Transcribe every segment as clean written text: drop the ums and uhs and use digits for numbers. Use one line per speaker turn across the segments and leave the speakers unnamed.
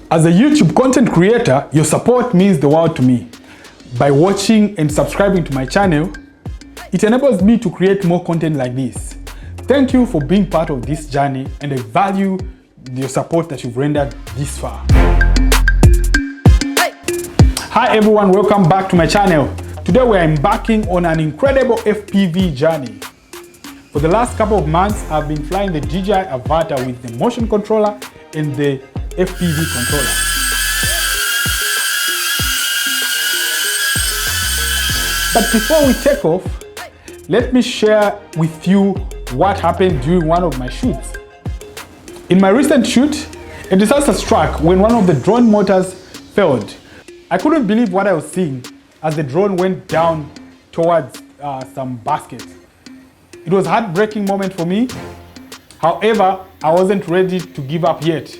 As a YouTube content creator, your support means the world to me. By watching and subscribing to my channel, it enables me to create more content like this. Thank you for being part of this journey, and I value your support that you've rendered this far. Hi everyone, welcome back to my channel. Today we are embarking on an incredible FPV journey. For the last couple of months, I've been flying the DJI Avata with the motion controller and the FPV controller. But before we take off, let me share with you what happened during one of my shoots. In my recent shoot, a disaster struck when one of the drone motors failed. I couldn't believe what I was seeing as the drone went down towards some baskets. It was a heartbreaking moment for me. However, I wasn't ready to give up yet.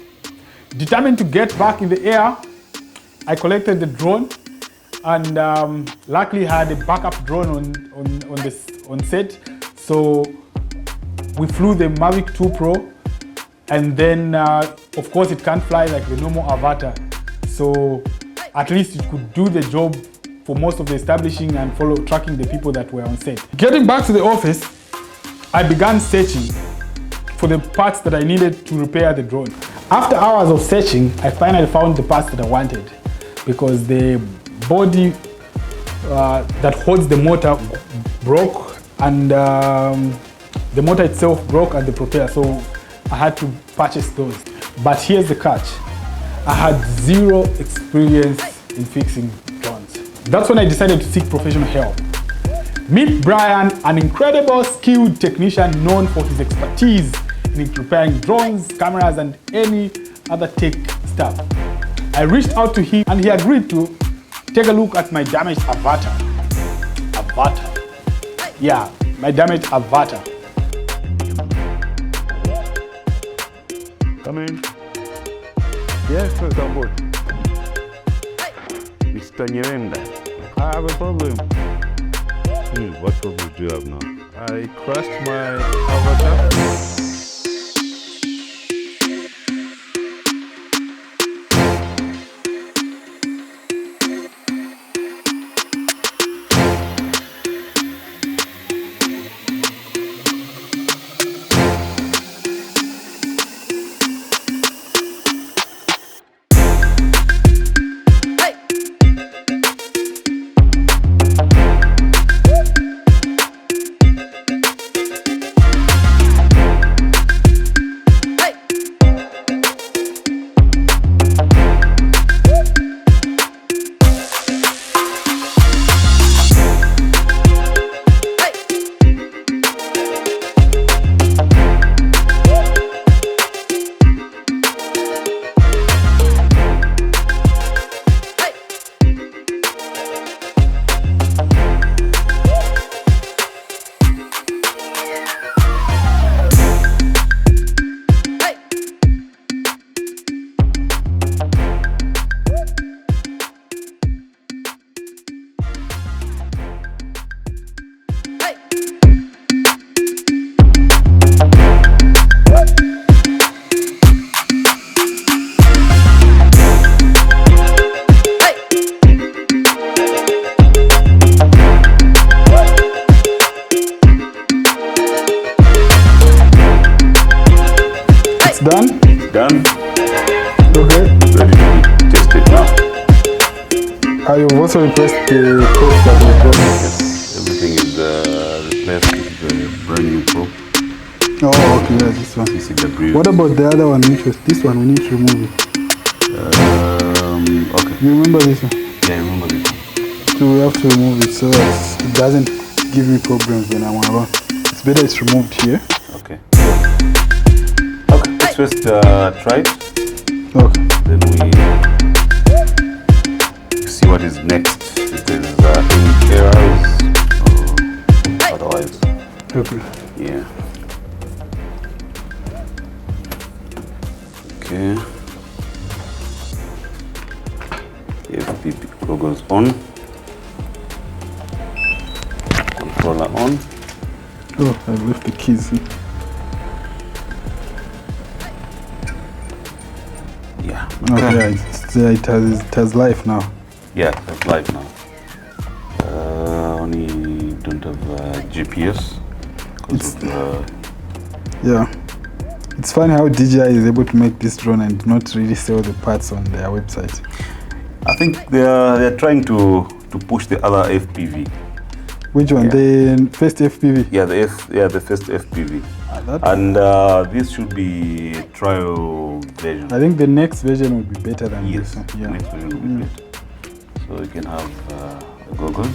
Determined to get back in the air, I collected the drone and luckily had a backup drone on set. So we flew the Mavic 2 Pro, and then of course it can't fly like the normal Avata. So at least it could do the job for most of the establishing and tracking the people that were on set. Getting back to the office, I began searching for the parts that I needed to repair the drone. After hours of searching, I finally found the parts that I wanted, because the body that holds the motor broke, and the motor itself broke at the propeller, so I had to purchase those. But here's the catch. I had zero experience in fixing drones. That's when I decided to seek professional help. Meet Brian, an incredible skilled technician known for his expertise in repairing drones, cameras, and any other tech stuff. I reached out to him and he agreed to take a look at my damaged Avata. Yeah, my damaged Avata.
Come in. Yes, sir, on board. Mr. Nyerenda, I have a problem. What problem do you have now? I crashed my Avata.
Done?
Done.
Okay.
Ready to be tested now.
You've also replaced the probe that was broken?
Yes, everything is replaced with the brand new probe.
Oh, okay, yeah, this one.
CCW.
What about the other one, which was this one? We need to remove it.
Okay.
You remember this one?
Yeah, I remember this one.
So we have to remove it so that it doesn't give me problems when I'm around. It's better it's removed here.
Okay. Okay, let's first try it.
Okay.
Then we see what is next. If there's any errors or otherwise.
Okay.
Yeah. Okay. The FPV goes on. Controller on.
Oh, I've left the keys here.
Yeah,
Okay, it has life now.
Yeah, it's live now. Only don't have GPS.
Yeah. It's funny how DJI is able to make this drone and not really sell the parts on their website.
I think they're trying to push the other FPV.
Which one?
Yeah.
The first FPV?
Yeah, the first FPV. And this should be a trial version.
I think the next version will be better than
Yes,
this one.
the
Yeah.
next version will be better. So you can have goggles.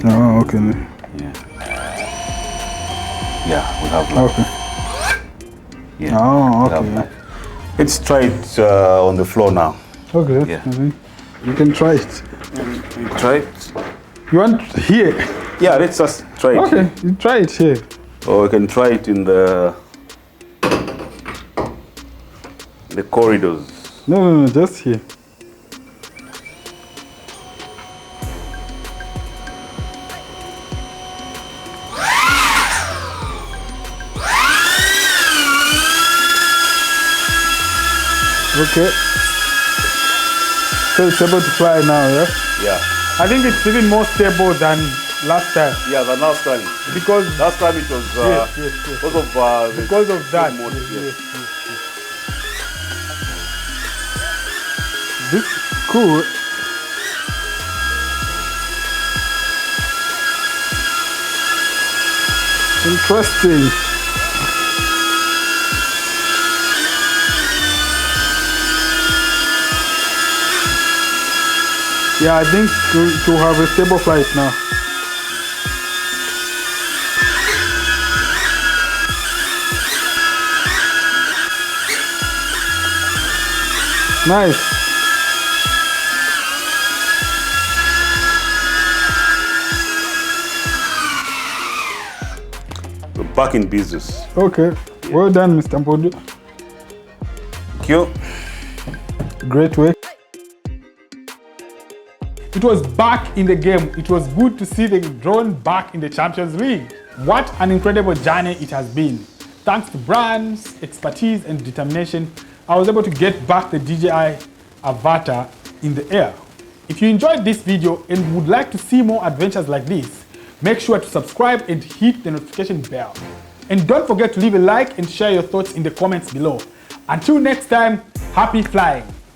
Oh, okay.
Yeah. Yeah, we have that.
Okay.
Yeah.
Oh,
we
okay.
have that. Let's try it on the floor now.
Okay.
Yeah.
You can try it.
You try it?
You want here?
Yeah, let's just try it.
Okay, you try it here.
Or we can try it in the corridors.
No, just here. Okay. So it's able to fly now, yeah?
Yeah.
I think it's even more stable than last time.
Yeah, the last time.
Because
Last time it was
yes.
because of
Because of that.
mode,
Yes,
yes.
yes. This is cool. Interesting. Yeah, I think to have a stable flight now. Nice.
We're back in business.
Okay. Well done, Mr. Mpodu.
Thank you.
Great work. It was back in the game. It was good to see the drone back in the Champions League. What an incredible journey it has been. Thanks to Brian's expertise and determination, I was able to get back the DJI Avata in the air. If you enjoyed this video and would like to see more adventures like this, make sure to subscribe and hit the notification bell. And don't forget to leave a like and share your thoughts in the comments below. Until next time, happy flying!